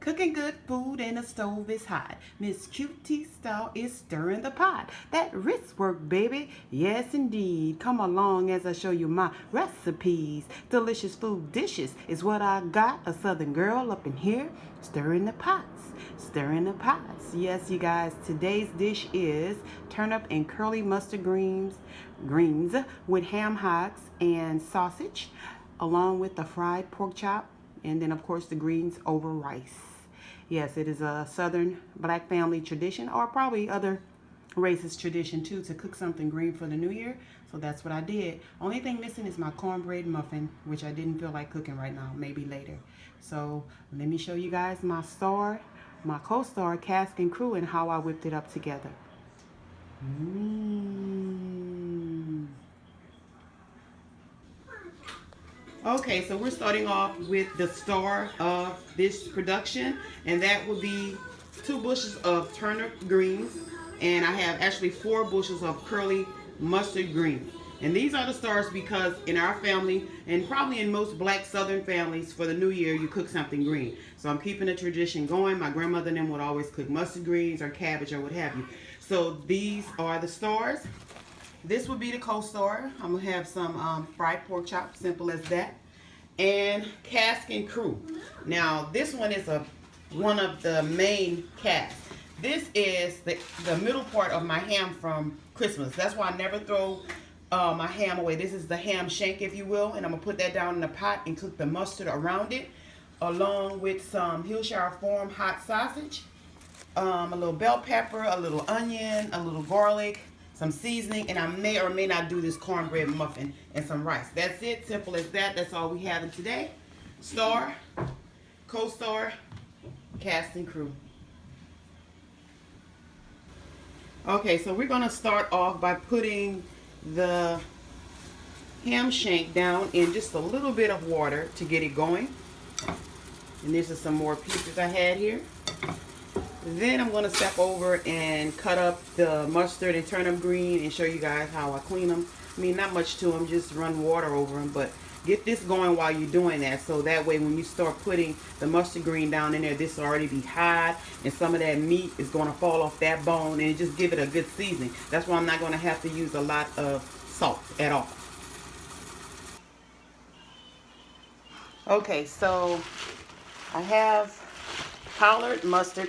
Cooking good food and the stove is hot. MsQtStyle is stirring the pot. That wrist work, baby. Yes, indeed. Come along as I show you my recipes. Delicious food dishes is what I got. A southern girl up in here stirring the pots. Stirring the pots. Yes, you guys, today's dish is turnip and curly mustard greens with ham hocks and sausage, along with the fried pork chop, and then of course the greens over rice. Yes, it is a Southern black family tradition, or probably other races tradition too, to cook something green for the new year. So that's what I did. Only thing missing is my cornbread muffin, which I didn't feel like cooking right now, maybe later. So let me show you guys my co-star Cask and Crew, and how I whipped it up together. Okay, so we're starting off with the star of this production, and that will be 2 bushels of turnip greens, and I have actually 4 bushels of curly mustard greens. And these are the stars because in our family, and probably in most black southern families, for the new year you cook something green. So I'm keeping the tradition going. My grandmother and them would always cook mustard greens or cabbage or what have you. So these are the stars. This would be the co-star. I'm gonna have some fried pork chop, simple as that, and Cask and Crew. Now this one is one of the main casts. This is the middle part of my ham from Christmas. That's why I never throw my ham away. This is the ham shank, if you will, and I'm gonna put that down in the pot and cook the mustard around it, along with some Hillshire Farm hot sausage, a little bell pepper, a little onion, a little garlic, some seasoning, and I may or may not do this cornbread muffin and some rice. That's it, simple as that. That's all we have in today. Star, co-star, Cast and Crew. Okay, so we're gonna start off by putting the ham shank down in just a little bit of water to get it going. And this is some more pieces I had here. Then I'm going to step over and cut up the mustard and turnip green and show you guys how I clean them. I mean, not much to them, just run water over them, but get this going while you're doing that, so that way when you start putting the mustard green down in there, this will already be hot and some of that meat is going to fall off that bone, and just give it a good seasoning. That's why I'm not going to have to use a lot of salt at all. Okay, so I have collard mustard.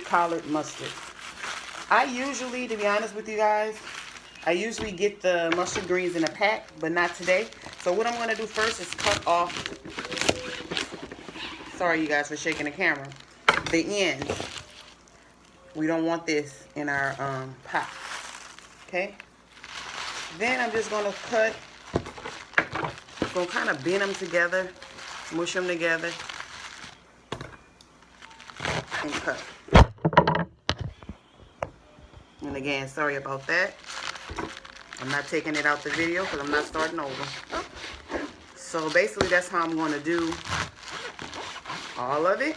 I usually, to be honest with you guys, I usually get the mustard greens in a pack, but not today. So what I'm going to do first is cut off, sorry you guys for shaking the camera, the ends. We don't want this in our pot. Okay? Then I'm just going to kind of bend them together, mush them together, and cut. And again, sorry about that. I'm not taking it out the video because I'm not starting over. So basically that's how I'm going to do all of it.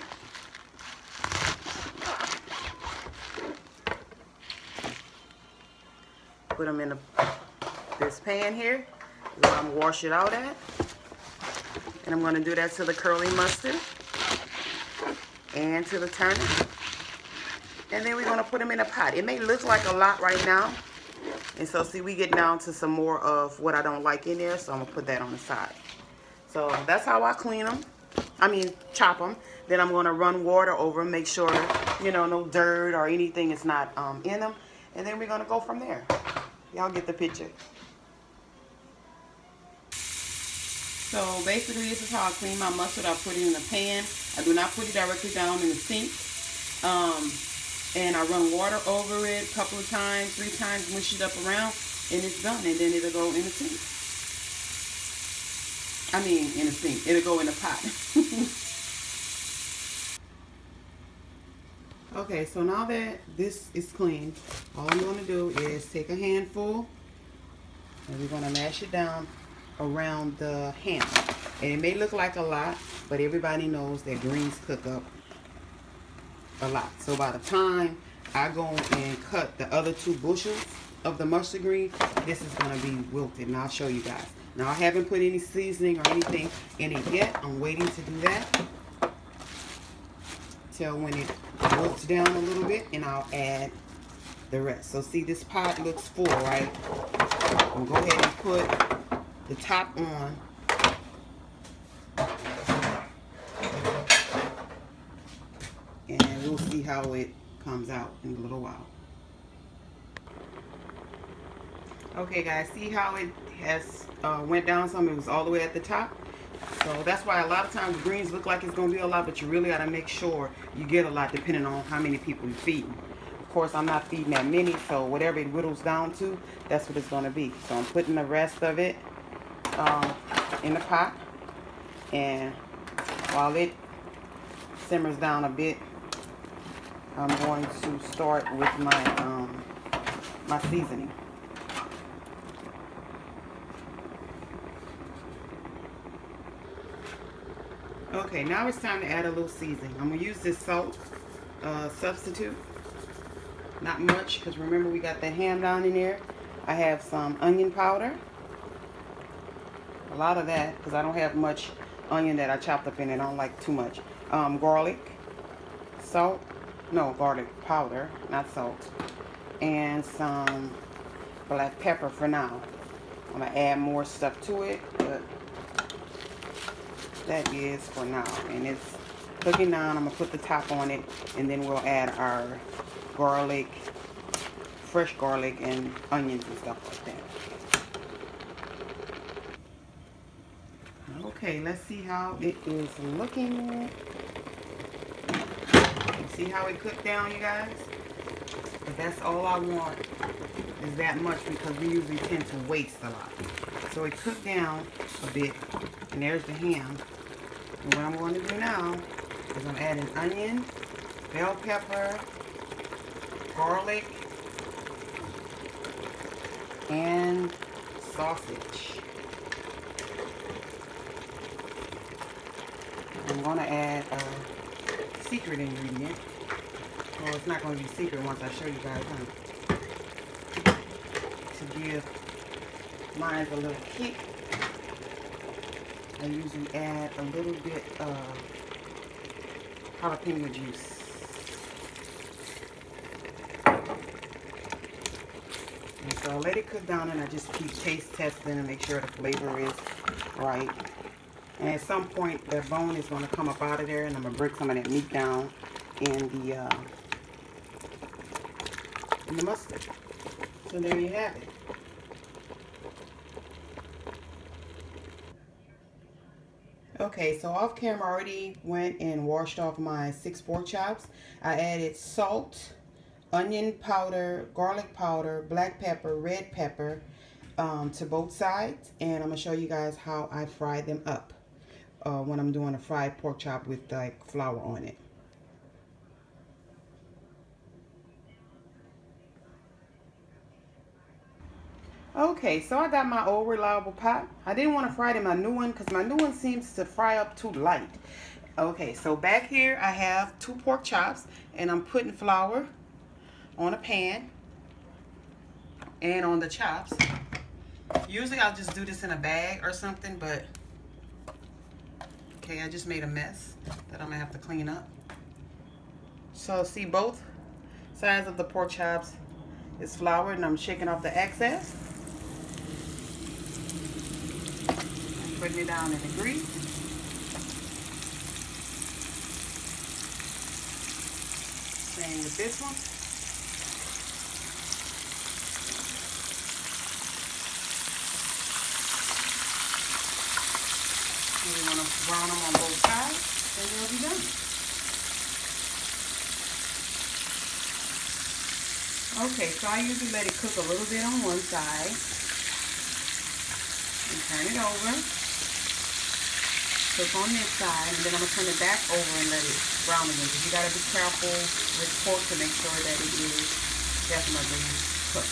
Put them in this pan here where I'm going to wash it out at. And I'm going to do that to the curly mustard and to the turnip. And then we're going to put them in a pot. It may look like a lot right now. And so see, we get down to some more of what I don't like in there, so I'm going to put that on the side. So that's how I clean them. I mean, chop them. Then I'm going to run water over them, make sure, you know, no dirt or anything is not in them. And then we're going to go from there. Y'all get the picture. So basically this is how I clean my mustard. I put it in a pan. I do not put it directly down in the sink. And I run water over it a couple of times, 3 times, mush it up around, and it's done. And then it'll go in the sink. I mean, in the sink. It'll go in the pot. Okay, so now that this is clean, all I'm going to do is take a handful, and we're going to mash it down around the ham. And it may look like a lot, but everybody knows that greens cook up a lot. So by the time I go and cut the other 2 bushels of the mustard green, this is going to be wilted, and I'll show you guys. Now I haven't put any seasoning or anything in it yet. I'm waiting to do that. until when it wilts down a little bit, and I'll add the rest. So see, this pot looks full, right? I'm gonna go ahead and put the top on. And we'll see how it comes out in a little while. Okay guys, see how it has went down some? It was all the way at the top. So that's why a lot of times greens look like it's going to be a lot, but you really got to make sure you get a lot depending on how many people you're feeding. Of course, I'm not feeding that many, so whatever it whittles down to, that's what it's going to be. So I'm putting the rest of it in the pot, and while it simmers down a bit, I'm going to start with my my seasoning. Okay, now it's time to add a little seasoning. I'm going to use this salt substitute. Not much, because remember we got that ham down in there. I have some onion powder. A lot of that, because I don't have much onion that I chopped up in it. I don't like too much. Garlic, salt, no, garlic powder, not salt. And some black pepper for now. I'm going to add more stuff to it, but that is for now. And it's cooking down. I'm going to put the top on it, and then we'll add our garlic, fresh garlic, and onions and stuff like that. Okay, let's see how it is looking. See how it cooked down, you guys? But that's all I want, is that much, because we usually tend to waste a lot. So it cooked down a bit, and there's the ham. And what I'm going to do now is I'm adding onion, bell pepper, garlic, and sausage. I'm going to add a secret ingredient. Well, it's not going to be secret once I show you guys, huh? To give mine a little kick, I usually add a little bit of jalapeno juice. And so I let it cook down, and I just keep taste testing and make sure the flavor is right. And at some point, the bone is going to come up out of there, and I'm going to break some of that meat down in the mustard. So there you have it. Okay, so off camera I already went and washed off my 6 pork chops. I added salt, onion powder, garlic powder, black pepper, red pepper to both sides. And I'm going to show you guys how I fry them up when I'm doing a fried pork chop with like flour on it. Okay, so I got my old reliable pot. I didn't want to fry it in my new one because my new one seems to fry up too light. Okay, so back here I have 2 pork chops, and I'm putting flour on a pan and on the chops. Usually I'll just do this in a bag or something, but okay, I just made a mess that I'm gonna have to clean up. So see, both sides of the pork chops is floured, and I'm shaking off the excess. Putting it down in the grease. Same with this one. We want to brown them on both sides, and they'll be done. Okay, so I usually let it cook a little bit on one side and turn it over. Cook on this side, and then I'm going to turn it back over and let it brown again, because you got to be careful with pork to make sure that it is definitely cooked.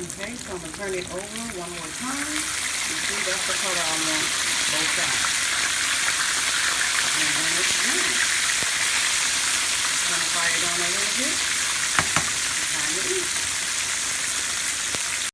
Okay, so I'm going to turn it over one more time. You see, that's the color I want both sides. And then it's done. I'm going to fry it on a little bit. Time to eat.